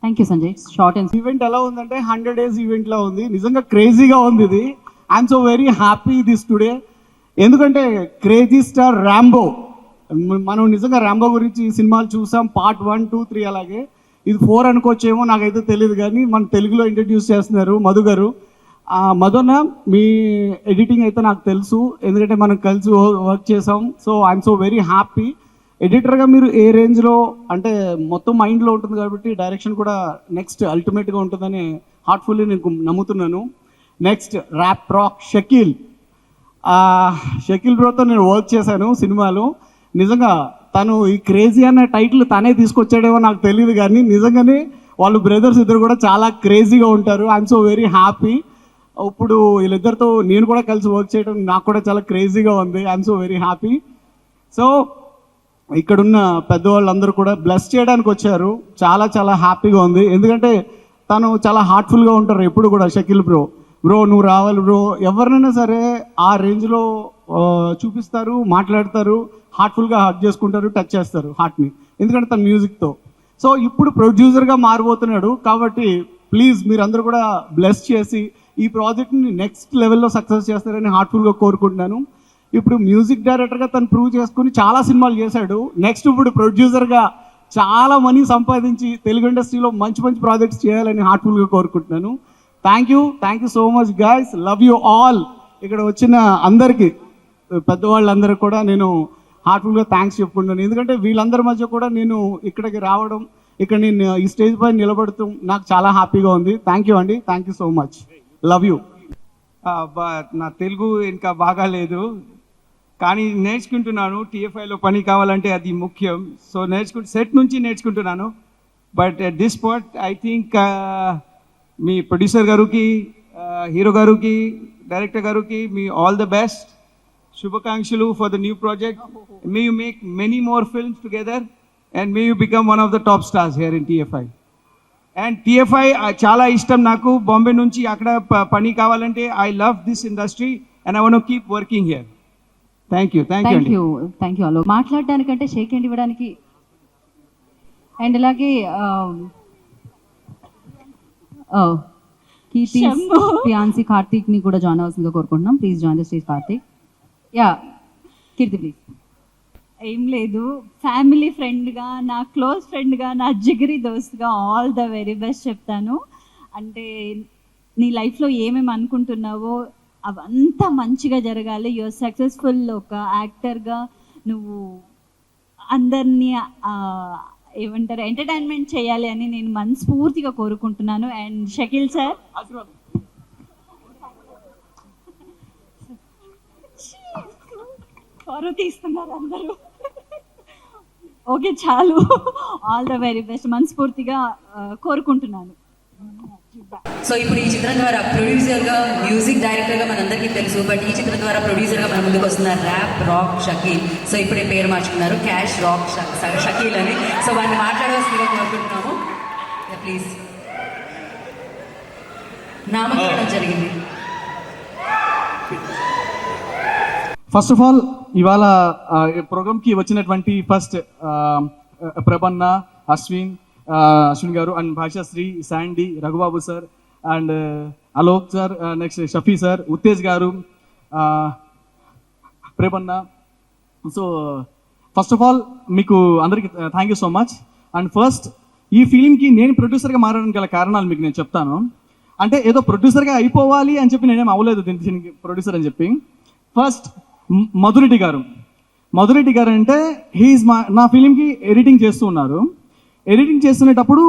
Thank you Sanjay. Short and event ఎలా ఉందంటే 100 days ఈవెంట్ లా ఉంది. నిజంగా క్రేజీగా ఉంది ఇది. I'm so very happy this today. ఎందుకంటే crazy star Rambo, మనం నిజంగా ర్యాంబో గురించి సినిమాలు చూసాం, పార్ట్ 1, 2, 3 అలాగే. ఇది 4 అనుకోవచ్చేమో, నాకైతే తెలియదు. కానీ మన తెలుగులో ఇంట్రడ్యూస్ చేస్తున్నారు మధు గారు. మధున మీ ఎడిటింగ్ అయితే నాకు తెలుసు, ఎందుకంటే మనం కలిసి వర్క్ చేసాం. So I'm so very happy. ఎడిటర్గా మీరు ఏ రేంజ్లో అంటే మొత్తం మైండ్లో ఉంటుంది కాబట్టి డైరెక్షన్ కూడా నెక్స్ట్ అల్టిమేట్గా ఉంటుందని హార్ట్ఫుల్లీ నేను నమ్ముతున్నాను. Next rap rock Shakeel. Shakeel బ్రోతో నేను వర్క్ చేశాను సినిమాలో. నిజంగా తను ఈ క్రేజీ అనే టైటిల్ తనే తీసుకొచ్చాడేమో నాకు తెలియదు, కానీ నిజంగానే వాళ్ళు బ్రదర్స్ ఇద్దరు కూడా చాలా క్రేజీగా ఉంటారు. I'm so very happy. ఇప్పుడు వీళ్ళిద్దరితో నేను కూడా కలిసి వర్క్ చేయడం నాకు కూడా చాలా క్రేజీగా ఉంది. I'm so very happy. So ఇక్కడున్న పెద్దవాళ్ళందరూ కూడా బ్లెస్ చేయడానికి వచ్చారు. చాలా చాలా హ్యాపీగా ఉంది. ఎందుకంటే తను చాలా హార్ట్ఫుల్గా ఉంటారు ఎప్పుడు కూడా. షకీల్ బ్రో నువ్వు రావాలి బ్రో, ఎవరినైనా సరే ఆ రేంజ్లో చూపిస్తారు, మాట్లాడతారు, హార్ట్ఫుల్గా హర్ట్ చేసుకుంటారు, టచ్ చేస్తారు హార్ట్ని, ఎందుకంటే తన మ్యూజిక్తో. సో ఇప్పుడు ప్రొడ్యూసర్గా మారిపోతున్నాడు కాబట్టి ప్లీజ్ మీరందరూ కూడా బ్లెస్ చేసి ఈ ప్రాజెక్ట్ని నెక్స్ట్ లెవెల్లో సక్సెస్ చేస్తారని హార్ట్ఫుల్గా కోరుకుంటున్నాను. ఇప్పుడు మ్యూజిక్ డైరెక్టర్గా తను ప్రూవ్ చేసుకుని చాలా సినిమాలు చేశాడు. నెక్స్ట్ ఇప్పుడు ప్రొడ్యూసర్గా చాలా మనీ సంపాదించి తెలుగు ఇండస్ట్రీలో మంచి మంచి ప్రాజెక్ట్స్ చేయాలని హార్ట్ఫుల్గా కోరుకుంటున్నాను. Thank you so much guys. Love you all. ఇక్కడ వచ్చిన అందరికీ పెద్దవాళ్ళందరికీ కూడా నేను హార్ట్ఫుల్గా థ్యాంక్స్ చెప్పుకుంటున్నాను. ఎందుకంటే వీళ్ళందరి మధ్య కూడా నేను ఇక్కడికి రావడం, ఇక్కడ నేను ఈ స్టేజ్ పైన నిలబడుతూ నాకు చాలా హ్యాపీగా ఉంది. థ్యాంక్ యూ అండి. Thank you so much. Love you. But నా తెలుగు ఇంకా బాగాలేదు, కానీ నేర్చుకుంటున్నాను. TFIలో పని కావాలంటే అది ముఖ్యం. సో సెట్ నుంచి నేర్చుకుంటున్నాను. But at this point I think మీ ప్రొడ్యూసర్ గారికి, హీరో గారికి, డైరెక్టర్ గారికి మీ ఆల్ ద బెస్ట్. శుభాకాంక్షలు for the new project. May you make many more films together and may you become one of the top stars here in TFI. And TFI చాలా ఇష్టం నాకు. బాంబే నుంచి అక్కడ పని కావాలంటే I love this industry and I want to keep working here. Thank you. అలో మాట్లాడడానికంటే Sheikh hand ఇవ్వడానికి. అండ్ అలాగే కీర్తి, ప్రియాన్సి, కార్తీక్ ని కూడా జాయిన్ అవ్వాల్సిందిగా కోరుకుంటున్నాం. Please join the stage Karthik. Yeah Keerthi please. ఏం లేదు, ఫ్యామిలీ ఫ్రెండ్గా, నా క్లోజ్ ఫ్రెండ్గా, నా జిగిరి దోస్తుగా ఆల్ ద వెరీ బెస్ట్ చెప్తాను. అంటే నీ లైఫ్లో ఏమేమి అనుకుంటున్నావో అవంతా మంచిగా జరగాలి. యువర్ సక్సెస్ఫుల్ ఒక యాక్టర్గా నువ్వు అందరినీ ఏమంటారు ఎంటర్టైన్మెంట్ చేయాలి అని నేను మనస్ఫూర్తిగా కోరుకుంటున్నాను. అండ్ షకీల్ సార్ ఫారో తీస్తున్నారు అందరూ. ఓకే చాలు. ఆల్ ద వెరీ బెస్ట్ మనస్ఫూర్తిగా కోరుకుంటున్నాను. సో ఇప్పుడు ఈ చిత్రం ద్వారా ప్రొడ్యూసర్గా, మ్యూజిక్ డైరెక్టర్గా మనందరికీ తెలుసు. బట్ ఈ చిత్రం ద్వారా ప్రొడ్యూసర్గా మన ముందుకు వస్తున్నారు ర్యాప్ రాక్ షకీల్. సో ఇప్పుడే పేరు మార్చుకున్నారు క్యాష్ రాక్ షకీల్ అని. సో వారిని మాట్లాడవలసిందిగా కోరుకుంటున్నాము. ప్లీజ్. నామకరణం జరిగింది. ఫస్ట్ ఆఫ్ ఆల్ ఇవాళ ప్రోగ్రామ్కి వచ్చినటువంటి first Prabhanna, Ashwin garu and Bhashasri, Sandy, Raghubabu sir and Alok sir, next Shafi sir, Uttej garu, Prabhanna. So first of all మీకు అందరికీ thank you so much. And first ఈ ఫిలింకి నేను ప్రొడ్యూసర్గా మారడానికి గల కారణాలు మీకు నేను చెప్తాను. అంటే ఏదో ప్రొడ్యూసర్గా అయిపోవాలి అని చెప్పి నేనేం అవ్వలేదు దీనికి ప్రొడ్యూసర్ అని చెప్పి. ఫస్ట్ మధురెడ్డి గారు. మధురెడ్డి గారు అంటే నా ఫిలింకి ఎడిటింగ్ చేస్తూ ఉన్నారు. ఎడిటింగ్ చేస్తున్నప్పుడు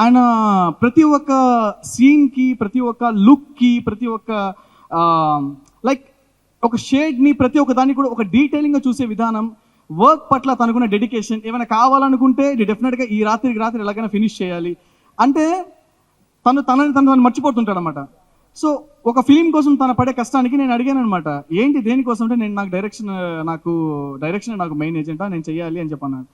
ఆయన ప్రతి ఒక్క సీన్కి, ప్రతి ఒక్క లుక్కి, ప్రతి ఒక్క లైక్ ఒక షేడ్ని, ప్రతి ఒక్క దాన్ని కూడా ఒక డీటెయిలింగ్గా చూసే విధానం, వర్క్ పట్ల తనకున్న డెడికేషన్, ఏమైనా కావాలనుకుంటే డెఫినెట్గా ఈ రాత్రికి రాత్రి ఎలాగైనా ఫినిష్ చేయాలి అంటే తనని మర్చిపోతుంటాడు అనమాట. సో ఒక ఫిలిం కోసం తన పడే కష్టానికి నేను అడిగాను అనమాట, ఏంటి దేనికోసం అంటే నాకు డైరెక్షన్ నాకు మెయిన్ ఏజెంటా, నేను చెయ్యాలి అని చెప్పన్నాను.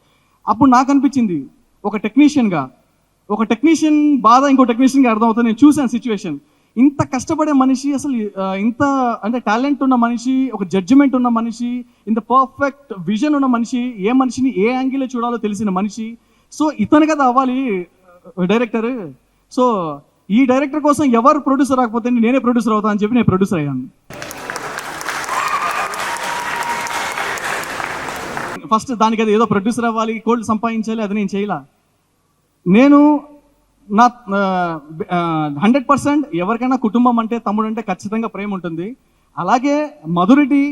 అప్పుడు నాకు అనిపించింది ఒక టెక్నీషియన్ బాధ ఇంకో టెక్నీషియన్కి అర్థమవుతుంది. నేను చూశాను సిచ్యువేషన్. ఇంత కష్టపడే మనిషి, అసలు ఇంత అంటే టాలెంట్ ఉన్న మనిషి, ఒక జడ్జిమెంట్ ఉన్న మనిషి, ఇంత పర్ఫెక్ట్ విజన్ ఉన్న మనిషి, ఏ మనిషిని ఏ యాంగిల్లో చూడాలో తెలిసిన మనిషి. సో ఇతను కదా అవ్వాలి డైరెక్టర్. సో ఈ డైరెక్టర్ కోసం ఎవరు ప్రొడ్యూసర్ రాకపోతే నేనే ప్రొడ్యూసర్ అవుతా అని చెప్పి నేను ప్రొడ్యూసర్ అయ్యాను. ఫస్ట్ దానికి అది ఏదో ప్రొడ్యూసర్ అవ్వాలి, కోల్డ్ సంపాదించాలి, అది నేను చేయలా. నేను నా 100% ఎవరికైనా కుటుంబం అంటే, తమ్ముడు అంటే ఖచ్చితంగా ప్రేమ ఉంటుంది. అలాగే మధురెడ్డి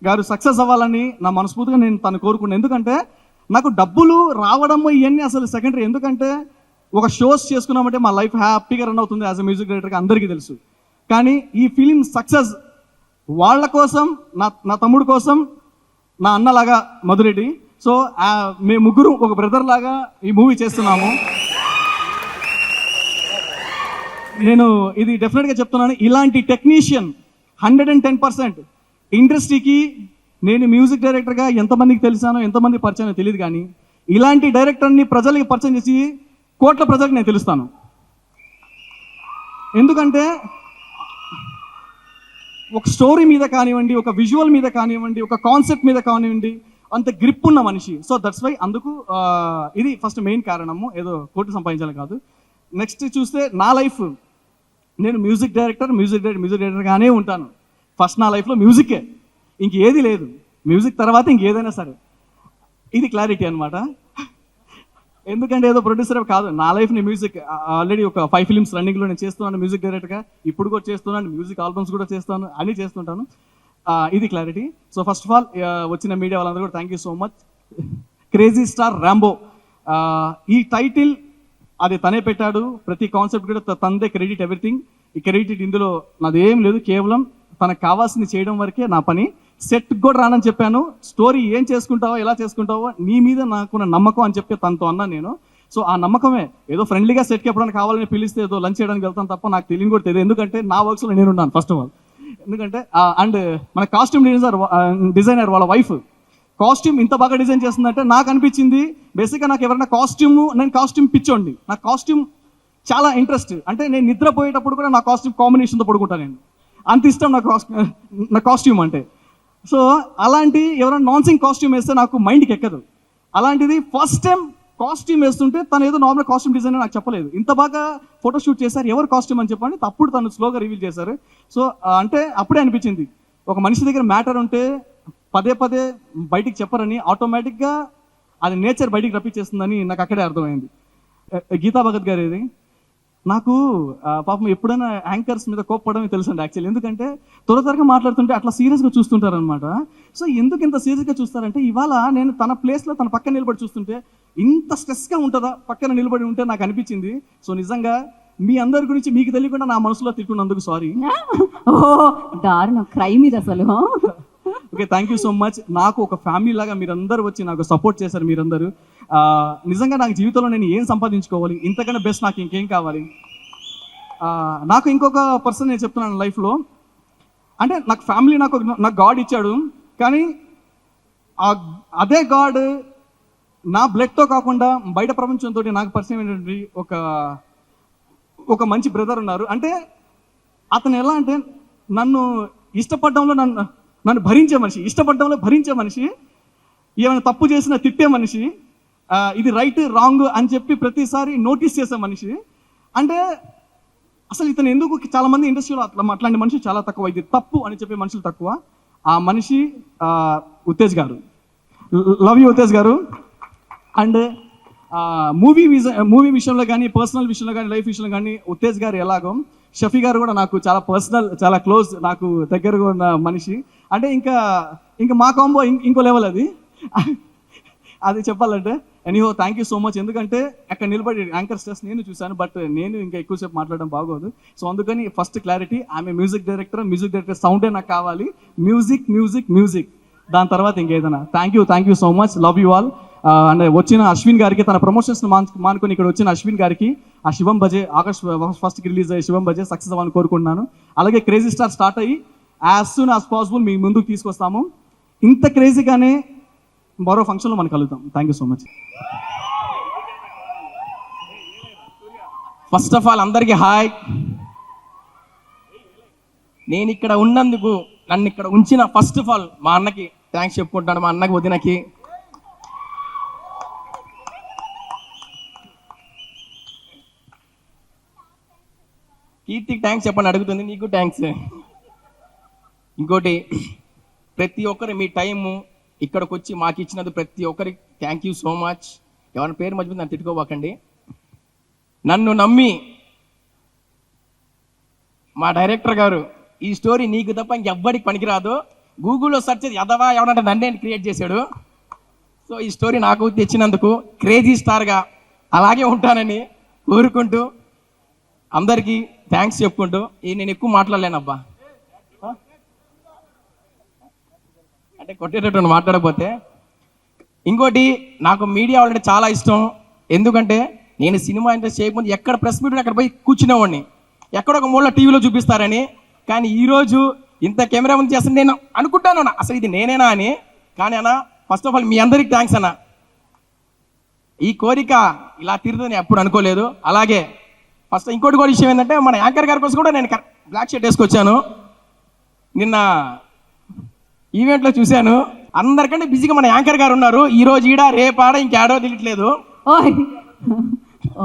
గారు సక్సెస్ అవ్వాలని నా మనస్ఫూర్తిగా నేను తను కోరుకున్నాను. ఎందుకంటే నాకు డబ్బులు రావడము ఇవన్నీ అసలు సెకండరీ. ఎందుకంటే ఒక షోస్ చేసుకున్నామంటే మా లైఫ్ హ్యాపీగా రన్ అవుతుంది యాజ్ ఎ మ్యూజిక్ డైరెక్టర్గా, అందరికీ తెలుసు. కానీ ఈ ఫిలిం సక్సెస్ వాళ్ళ కోసం, నా తమ్ముడు కోసం, నా అన్నలాగా మధురెడ్డి. సో మేము ముగ్గురు ఒక బ్రదర్ లాగా ఈ మూవీ చేస్తున్నాము. నేను ఇది డెఫినెట్గా చెప్తున్నాను, ఇలాంటి టెక్నీషియన్ 110% ఇండస్ట్రీకి, నేను మ్యూజిక్ డైరెక్టర్గా ఎంతమందికి తెలిసానో, ఎంతమంది పరిచయం తెలియదు, కానీ ఇలాంటి డైరెక్టర్ని ప్రజలకి పరిచయం చేసి కోట్ల ప్రజలకు నేను తెలుస్తాను. ఎందుకంటే ఒక స్టోరీ మీద కానివ్వండి, ఒక విజువల్ మీద కానివ్వండి, ఒక కాన్సెప్ట్ మీద కానివ్వండి, అంత గ్రిప్ ఉన్న మనిషి. సో దట్స్ వై అందుకు ఇది ఫస్ట్ మెయిన్ కారణము, ఏదో కోట్లు సంపాదించాలి కాదు. నెక్స్ట్ చూస్తే నా లైఫ్, నేను మ్యూజిక్ డైరెక్టర్గానే ఉంటాను. ఫస్ట్ నా లైఫ్లో మ్యూజికే, ఇంకేది లేదు. మ్యూజిక్ తర్వాత ఇంకేదైనా సరే, ఇది క్లారిటీ అనమాట. ఎందుకంటే ఏదో ప్రొడ్యూసర్ కాదు, నా లైఫ్ని మ్యూజిక్. ఆల్రెడీ ఒక 5 ఫిల్మ్స్ రన్నింగ్లో నేను చేస్తున్నాను మ్యూజిక్ డైరెక్టర్గా, ఇప్పుడు కూడా చేస్తున్నాను, మ్యూజిక్ ఆల్బమ్స్ కూడా చేస్తాను, అన్నీ చేస్తుంటాను. ఇది clarity. So first of all వచ్చిన మీడియా వాళ్ళందరూ కూడా thank you so much. Crazy star Rambo, ఈ టైటిల్ అది తనే పెట్టాడు, ప్రతి కాన్సెప్ట్ కూడా తనదే క్రెడిట్, ఎవ్రీథింగ్. ఈ క్రెడిట్ ఇందులో నాదేం లేదు, కేవలం తనకు కావాల్సింది చేయడం వరకే నా పని. సెట్ కూడా రానని చెప్పాను, స్టోరీ ఏం చేసుకుంటావో, ఎలా చేసుకుంటావో, నీ మీద నాకున్న నమ్మకం అని చెప్పి తనతో అన్నాను నేను. సో ఆ నమ్మకమే, ఏదో ఫ్రెండ్లీగా సెట్కి ఎప్పుడైనా కావాలని పిలిస్తే ఏదో లంచ్ చేయడానికి వెళ్తాను తప్ప నాకు తెలియని కూడా తెలియదు. ఎందుకంటే నా వర్క్స్లో నేనున్నాను ఫస్ట్ ఆఫ్ ఆల్. ఎందుకంటే అండ్ మన కాస్ట్యూమ్ డిజైనర్ వాళ్ళ వైఫ్ కాస్ట్యూమ్ ఇంత బాగా డిజైన్ చేస్తుందంటే నాకు అనిపించింది, బేసిక్గా నాకు ఎవరైనా నేను కాస్ట్యూమ్ పిచ్చోండి, నాకు కాస్ట్యూమ్ చాలా ఇంట్రెస్ట్. అంటే నేను నిద్రపోయేటప్పుడు కూడా నా కాస్ట్యూమ్ కాంబినేషన్తో పడుకుంటాను, నేను అంత ఇష్టం నా కాస్ట్యూమ్ అంటే. సో అలాంటి ఎవరైనా నాన్సింగ్ కాస్ట్యూమ్ వేస్తే నాకు మైండ్కి ఎక్కదు. అలాంటిది ఫస్ట్ టైం కాస్ట్యూమ్ వేస్తుంటే తను ఏదో నార్మల్ కాస్ట్యూమ్ డిజైనర్ నాకు చెప్పలేదు, ఇంత బాగా ఫోటోషూట్ చేశారు, ఎవరు కాస్ట్యూమ్ అని చెప్పండి, అప్పుడు తను స్లోగా రివీల్ చేశారు. సో అంటే అప్పుడే అనిపించింది, ఒక మనిషి దగ్గర మ్యాటర్ ఉంటే పదే బయటికి చెప్పరని, ఆటోమేటిక్గా అది నేచర్ బయటికి రప్పించేస్తుందని నాకు అక్కడే అర్థమైంది. గీతా భగత్ గారు ఇది నాకు పాపం ఎప్పుడైనా యాంకర్స్ మీద కోప్పడమే తెలుసండి యాక్చువల్లీ. ఎందుకంటే త్వరగా మాట్లాడుతుంటే అట్లా సీరియస్గా చూస్తుంటారనమాట. సో ఎందుకు ఇంత సీరియస్గా చూస్తారంటే, ఇవాళ నేను తన ప్లేస్లో తన పక్కన నిలబడి చూస్తుంటే ఇంత స్ట్రెస్గా ఉంటుందా పక్కన నిలబడి ఉంటే నాకు అనిపించింది. సో నిజంగా మీ అందరి గురించి మీకు తెలియకుండా నా మనసులో తిట్టుకున్నందుకు సారీ. దారుణం, క్రైమ్ ఇది అసలు. Okay, thank you so much. నాకు ఒక ఫ్యామిలీ లాగా మీరందరూ వచ్చి నాకు సపోర్ట్ చేశారు. మీరందరూ నిజంగా నాకు జీవితంలో నేను ఏం సంపాదించుకోవాలి, ఇంతకన్నా బెస్ట్ నాకు ఇంకేం కావాలి. నాకు ఇంకొక పర్సన్ నేను చెప్తున్నాను లైఫ్లో, అంటే నాకు ఫ్యామిలీ నాకు గాడ్ ఇచ్చాడు, కానీ అదే గాడ్ నా బ్లడ్తో కాకుండా బయట ప్రపంచంతో నాకు పరిచయం ఏంటంటే ఒక మంచి బ్రదర్ ఉన్నారు. అంటే అతను ఎలా అంటే నన్ను ఇష్టపడడంలో నన్ను భరించే మనిషి, ఇష్టపడడంలో భరించే మనిషి, ఏమైనా తప్పు చేసినా తిట్టే మనిషి, ఇది రైట్ రాంగ్ అని చెప్పి ప్రతిసారి నోటీస్ చేసే మనిషి. అంటే అసలు ఇతను ఎందుకు, చాలా మంది ఇండస్ట్రీలో అట్లాంటి మనిషి చాలా తక్కువ, ఇది తప్పు అని చెప్పే మనుషులు తక్కువ. ఆ మనిషి ఉత్తేజ్ గారు. లవ్ యూ ఉత్తేజ్ గారు. అండ్ మూవీ విషయంలో కానీ, పర్సనల్ విషయంలో కానీ, లైఫ్ విషయంలో కానీ ఉత్తేజ్ గారు ఎలాగో, షఫీ గారు కూడా నాకు చాలా పర్సనల్, చాలా క్లోజ్, నాకు దగ్గరగా ఉన్న మనిషి. అంటే ఇంకా ఇంకా మా కాంబో ఇంకో లెవెల్ అది అది చెప్పాలంటే. Anyhow thank you so much. ఎందుకంటే అక్కడ నిలబడి యాంకర్ స్ట్రెస్ నేను చూశాను, బట్ నేను ఇంకా ఎక్కువసేపు మాట్లాడడం బాగోదు. సో అందుకని ఫస్ట్ క్లారిటీ, ఆమె మ్యూజిక్ డైరెక్టర్ సౌండే నాకు కావాలి. మ్యూజిక్ దాని తర్వాత ఇంకేదైనా. Thank you so much. Love you all. And వచ్చిన అశ్విన్ గారికి, తన ప్రమోషన్స్ మానుకొని ఇక్కడ వచ్చిన అశ్విన్ గారికి ఆ శివం బజే ఆగస్ట్ 1st రిలీజ్ అయ్యే శివం బజే సక్సెస్ అవ్వాలని కోరుకుంటున్నాను. అలాగే క్రేజీ స్టార్ స్టార్ట్ అయ్యి యాజ్ సూన్ యాజ్ పాసిబుల్ మీ ముందుకు తీసుకొస్తాము. ఇంత క్రేజీగానే మరో ఫంక్షన్లో మనం కలుగుతాం. Thank you so much. First of all అందరికీ హాయ్. నేను ఇక్కడ ఉన్నందుకు, నన్ను ఇక్కడ ఉంచిన ఫస్ట్ ఆఫ్ ఆల్ మా అన్నకి థ్యాంక్స్ చెప్పుకుంటాను. మా అన్నకి, వదినకి, కీర్తికి థ్యాంక్స్ చెప్పండి అడుగుతుంది, నీకు థ్యాంక్స్. ఇంకోటి, ప్రతి ఒక్కరు మీ టైము ఇక్కడికి వచ్చి మాకు ఇచ్చినందుకు ప్రతి ఒక్కరికి థ్యాంక్ యూ సో మచ్. ఎవరి పేరు మర్చిపోతే నన్ను తిట్టుకోబాకండి. నన్ను నమ్మి మా డైరెక్టర్ గారు ఈ స్టోరీ నీకు తప్ప ఇంకెవ్వడికి పనికిరాదు, గూగుల్లో సెర్చ్ చేసి ఎదవా ఎవరంటే నన్నే క్రియేట్ చేశాడు. సో ఈ స్టోరీ నాకు తెచ్చినందుకు క్రేజీ స్టార్గా అలాగే ఉంటానని కోరుకుంటూ అందరికీ థ్యాంక్స్ చెప్పుకుంటూ నేను ఎక్కువ మాట్లాడలేనబ్బా, అంటే కొట్టేటట్టు మాట్లాడకపోతే. ఇంకోటి, నాకు మీడియా వాళ్ళంటే చాలా ఇష్టం. ఎందుకంటే నేను సినిమా ఇంట్రెస్ట్ చేయకముందు ఎక్కడ ప్రెస్ మీట్ అక్కడ పోయి కూర్చునేవాడిని, ఎక్కడ ఒక మూల టీవీలో చూపిస్తారని. కానీ ఈరోజు ఇంత కెమెరా ముందు చేస్తే నేను అనుకుంటాను అసలు ఇది నేనేనా అని. కానీ అన్న, ఫస్ట్ ఆఫ్ ఆల్ మీ అందరికి థ్యాంక్స్ అన్న. ఈ కోరిక ఇలా తీరుతుందని ఎప్పుడు అనుకోలేదు. అలాగే ఫస్ట్ ఇంకోటి కూడా విషయం ఏంటంటే, మన యాంకర్ గారి కోసం కూడా నేను బ్లాక్ షర్ట్ వేసుకొచ్చాను. నిన్న ఈవెంట్లో చూశాను, అందరికంటే బిజీగా మన యాంకర్ గారు ఉన్నారు. ఈ రోజు ఈడ, రేపాడ, ఇంకేడో తెలియట్లేదు.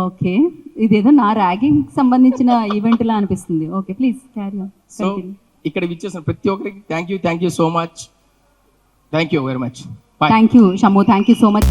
ఓకే, ఇదేదో నా ర్యాగింగ్ సంబంధించిన ఈవెంట్ లా అనిపిస్తుంది. Okay, please carry on. So ఇక్కడ విచ్చేసిన ప్రతి ఒక్కరికి thank you so much. Thank you very much. Thank you Shammu, thank you so much.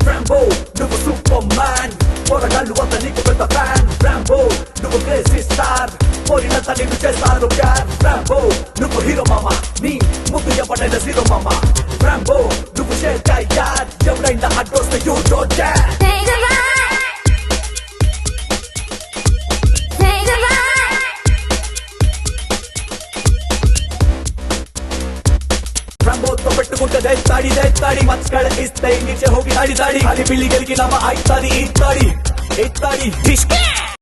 Rambo, నువ్వు సూపర్ మ్యాన్, పోరగాళ్ళు అంతా నీకు పెద్ద ఫ్యాన్. Rambo, నువ్వు క్రేజీ స్టార్, పోరినంతా నీకు చేస్తారు ప్యార్. Rambo, నువ్వు హీరో మామా, నీ ముద్దు ఎవడైనా జీరో మామా. Rambo, నువ్వు షేర్ యార్, ఎవరైనా అడ్డొస్తే యూ డోంట్ కేర్. Ramboతో పెట్టుకుంటే దైతాడి మచ్చకడ ఇస్తే नीचे होगी दाढ़ी दाढ़ी खाली बिल्ली गिर की नामा आई तारी